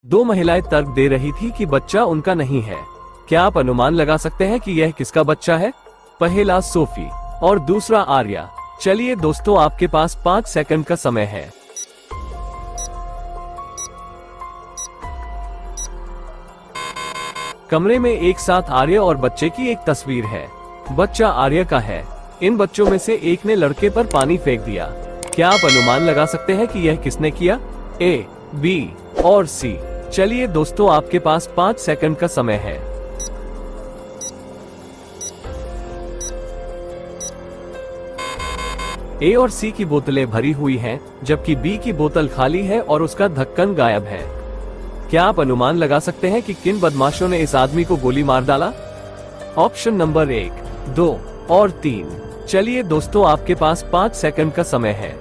दो महिलाएं तर्क दे रही थी कि बच्चा उनका नहीं है। क्या आप अनुमान लगा सकते हैं कि यह किसका बच्चा है? पहला सोफी और दूसरा आर्या। चलिए दोस्तों, आपके पास 5 सेकंड का समय है। कमरे में एक साथ आर्या और बच्चे की एक तस्वीर है। बच्चा आर्या का है। इन बच्चों में से एक ने लड़के पर पानी फेंक दिया। क्या आप अनुमान लगा सकते हैं कि यह किसने किया? ए, बी और सी। चलिए दोस्तों, आपके पास 5 सेकंड का समय है। ए और सी की बोतलें भरी हुई हैं, जबकि बी की बोतल खाली है और उसका ढक्कन गायब है। क्या आप अनुमान लगा सकते हैं कि किन बदमाशों ने इस आदमी को गोली मार डाला? ऑप्शन नंबर 1, 2 और 3। चलिए दोस्तों, आपके पास 5 सेकंड का समय है।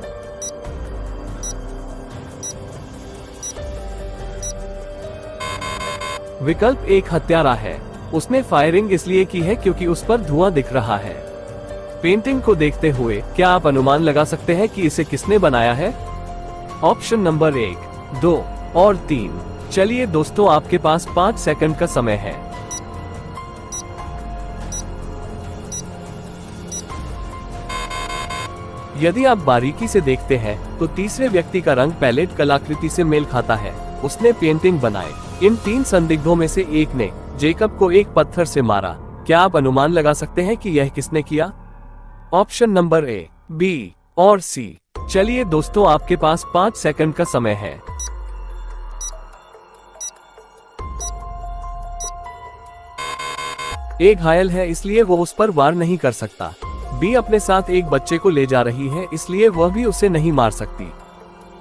विकल्प 1 हत्यारा है। उसने फायरिंग इसलिए की है क्योंकि उस पर धुआं दिख रहा है। पेंटिंग को देखते हुए क्या आप अनुमान लगा सकते हैं कि इसे किसने बनाया है? ऑप्शन नंबर 1, 2 और 3। चलिए दोस्तों, आपके पास 5 सेकंड का समय है। यदि आप बारीकी से देखते हैं तो तीसरे व्यक्ति का रंग पैलेट कलाकृति से मेल खाता है। उसने पेंटिंग बनाए। इन 3 संदिग्धों में से एक ने जेकब को एक पत्थर से मारा। क्या आप अनुमान लगा सकते हैं कि यह किसने किया? ऑप्शन नंबर ए, बी और सी। चलिए दोस्तों, आपके पास 5 सेकंड का समय है। ए घायल है, इसलिए वो उस पर वार नहीं कर सकता। बी अपने साथ एक बच्चे को ले जा रही है, इसलिए वह भी उसे नहीं मार सकती।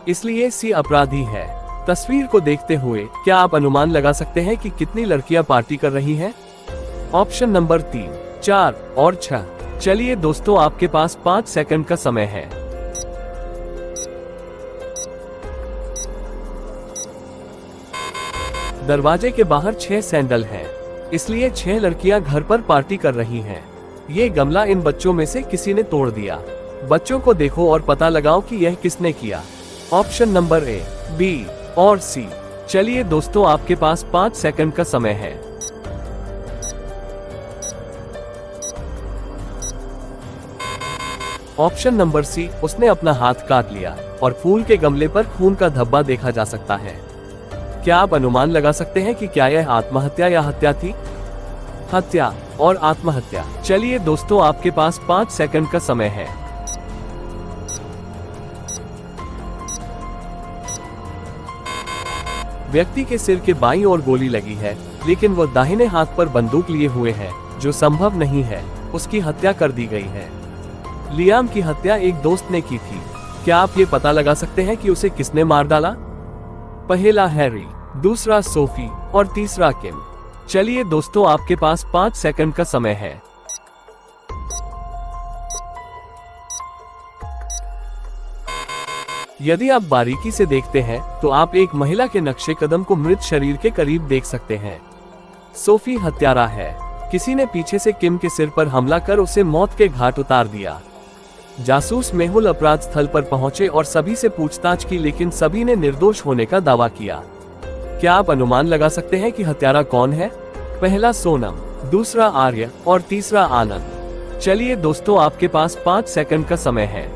इसलिए सी अपराधी है। तस्वीर को देखते हुए क्या आप अनुमान लगा सकते हैं कि कितनी लड़कियां पार्टी कर रही हैं? ऑप्शन नंबर 3, 4 और 6। चलिए दोस्तों, आपके पास 5 सेकंड का समय है। दरवाजे के बाहर 6 सैंडल हैं, इसलिए 6 लड़कियां घर पर पार्टी कर रही हैं। ये गमला इन बच्चों में से किसी ने तोड़ दिया। बच्चों को देखो और पता लगाओ कि यह किसने किया। ऑप्शन नंबर ए, बी और सी। चलिए दोस्तों, आपके पास 5 सेकंड का समय है। ऑप्शन नंबर सी, उसने अपना हाथ काट लिया और फूल के गमले पर खून का धब्बा देखा जा सकता है। क्या आप अनुमान लगा सकते हैं कि क्या यह आत्महत्या या हत्या थी? हत्या और आत्महत्या। चलिए दोस्तों, आपके पास 5 सेकंड का समय है। व्यक्ति के सिर के बाईं ओर गोली लगी है, लेकिन वह दाहिने हाथ पर बंदूक लिए हुए है, जो संभव नहीं है। उसकी हत्या कर दी गई है। लियाम की हत्या एक दोस्त ने की थी। क्या आप ये पता लगा सकते हैं कि उसे किसने मार डाला? पहला हैरी, दूसरा सोफी और तीसरा किम। चलिए दोस्तों, आपके पास 5 सेकंड का समय है। यदि आप बारीकी से देखते हैं तो आप एक महिला के नक्शे कदम को मृत शरीर के करीब देख सकते हैं। सोफी हत्यारा है। किसी ने पीछे से किम के सिर पर हमला कर उसे मौत के घाट उतार दिया। जासूस मेहुल अपराध स्थल पर पहुंचे और सभी से पूछताछ की, लेकिन सभी ने निर्दोष होने का दावा किया। क्या आप अनुमान लगा सकते हैं कि हत्यारा कौन है? पहला सोनम, दूसरा आर्य और तीसरा आनंद। चलिए दोस्तों, आपके पास 5 सेकंड का समय है।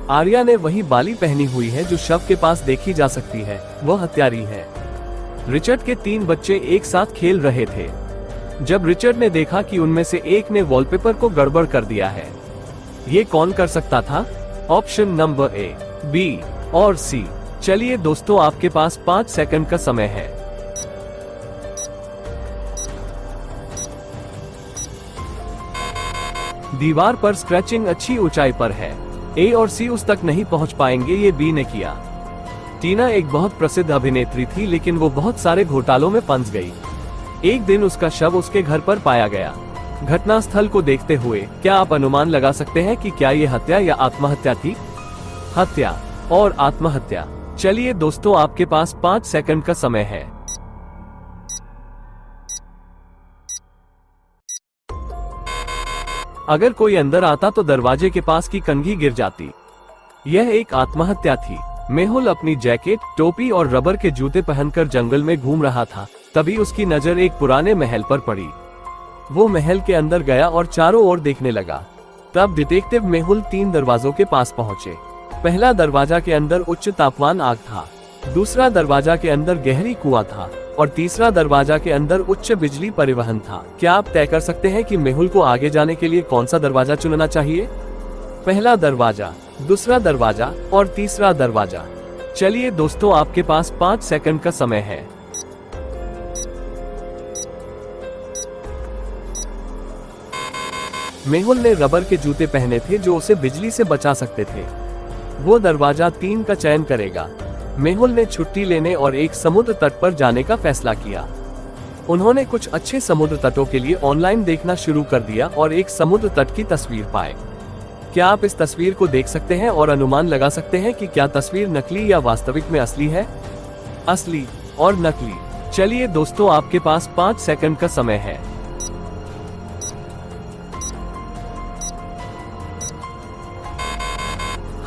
आर्या ने वही बाली पहनी हुई है जो शव के पास देखी जा सकती है। वह हत्यारी है। रिचर्ड के 3 बच्चे एक साथ खेल रहे थे। जब रिचर्ड ने देखा कि उनमें से एक ने वॉलपेपर को गड़बड़ कर दिया है। ये कौन कर सकता था? ऑप्शन नंबर ए, बी और सी। चलिए दोस्तों, आपके पास 5 सेकंड का समय है। दीवार पर स्क्रैचिंग अच्छी ऊंचाई पर है। ए और सी उस तक नहीं पहुंच पाएंगे, ये बी ने किया। टीना एक बहुत प्रसिद्ध अभिनेत्री थी, लेकिन वो बहुत सारे घोटालों में फंस गई। एक दिन उसका शव उसके घर पर पाया गया। घटनास्थल को देखते हुए क्या आप अनुमान लगा सकते हैं कि क्या ये हत्या या आत्महत्या थी? हत्या और आत्महत्या। चलिए दोस्तों, आपके पास 5 सेकंड का समय है। अगर कोई अंदर आता तो दरवाजे के पास की कंघी गिर जाती। यह एक आत्महत्या थी। मेहुल अपनी जैकेट, टोपी और रबर के जूते पहनकर जंगल में घूम रहा था। तभी उसकी नजर एक पुराने महल पर पड़ी। वो महल के अंदर गया और चारों ओर देखने लगा। तब डिटेक्टिव मेहुल 3 दरवाजों के पास पहुंचे। पहला दरवाजा के अंदर उच्च तापमान आग था, दूसरा दरवाजा के अंदर गहरी कुआं था और तीसरा दरवाजा के अंदर उच्च बिजली परिवहन था। क्या आप तय कर सकते हैं कि मेहुल को आगे जाने के लिए कौन सा दरवाजा चुनना चाहिए? पहला दरवाजा, दूसरा दरवाजा और तीसरा दरवाजा। चलिए दोस्तों, आपके पास 5 सेकंड का समय है। मेहुल ने रबर के जूते पहने थे जो उसे बिजली से बचा सकते थे। वो दरवाजा 3 का चयन करेगा। मेहुल ने छुट्टी लेने और एक समुद्र तट पर जाने का फैसला किया। उन्होंने कुछ अच्छे समुद्र तटों के लिए ऑनलाइन देखना शुरू कर दिया और एक समुद्र तट की तस्वीर पाए। क्या आप इस तस्वीर को देख सकते हैं और अनुमान लगा सकते हैं कि क्या तस्वीर नकली या वास्तविक में असली है? असली और नकली। चलिए दोस्तों, आपके पास 5 सेकंड का समय है।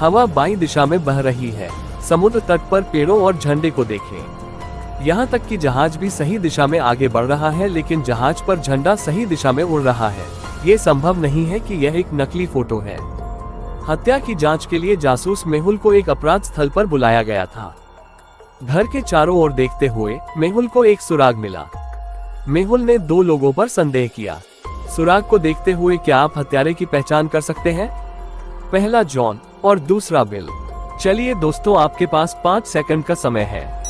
हवा बाईं दिशा में बह रही है। समुद्र तट पर पेड़ों और झंडे को देखें। यहाँ तक कि जहाज भी सही दिशा में आगे बढ़ रहा है, लेकिन जहाज पर झंडा सही दिशा में उड़ रहा है। ये संभव नहीं है कि यह एक नकली फोटो है। हत्या की जांच के लिए जासूस मेहुल को एक अपराध स्थल पर बुलाया गया था। घर के चारों ओर देखते हुए मेहुल को एक सुराग मिला। मेहुल ने 2 लोगों पर संदेह किया। सुराग को देखते हुए क्या आप हत्यारे की पहचान कर सकते हैं? पहला जॉन और दूसरा बिल। चलिए दोस्तों, आपके पास 5 सेकंड का समय है।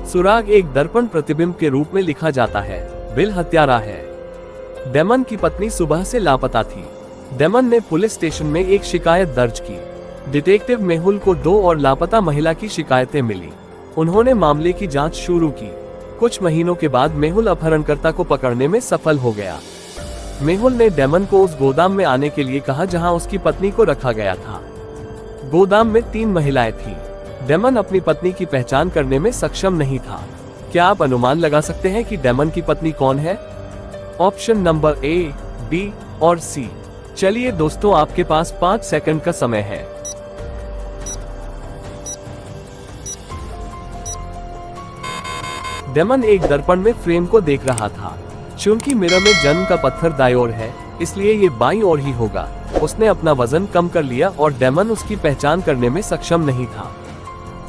सुराग एक दर्पण प्रतिबिंब के रूप में लिखा जाता है। बिल हत्यारा है। डेमन की पत्नी सुबह से लापता थी। डेमन ने पुलिस स्टेशन में एक शिकायत दर्ज की। डिटेक्टिव मेहुल को 2 और लापता महिला की शिकायतें मिली। उन्होंने मामले की जांच शुरू की। कुछ महीनों के बाद मेहुल अपहरणकर्ता को पकड़ने में सफल हो गया। मेहुल ने डेमन को उस गोदाम में आने के लिए कहा जहां उसकी पत्नी को रखा गया था। गोदाम में 3 महिलाएं थीं। डेमन अपनी पत्नी की पहचान करने में सक्षम नहीं था। क्या आप अनुमान लगा सकते हैं कि डेमन की पत्नी कौन है? ऑप्शन नंबर ए, बी और सी। चलिए दोस्तों, आपके पास 5 सेकंड का समय है। डेमन एक दर्पण में फ्रेम को देख रहा था। चूंकि मिरर में जन्म का पत्थर दाईं ओर है, इसलिए ये बाईं ओर ही होगा। उसने अपना वजन कम कर लिया और डेमन उसकी पहचान करने में सक्षम नहीं था।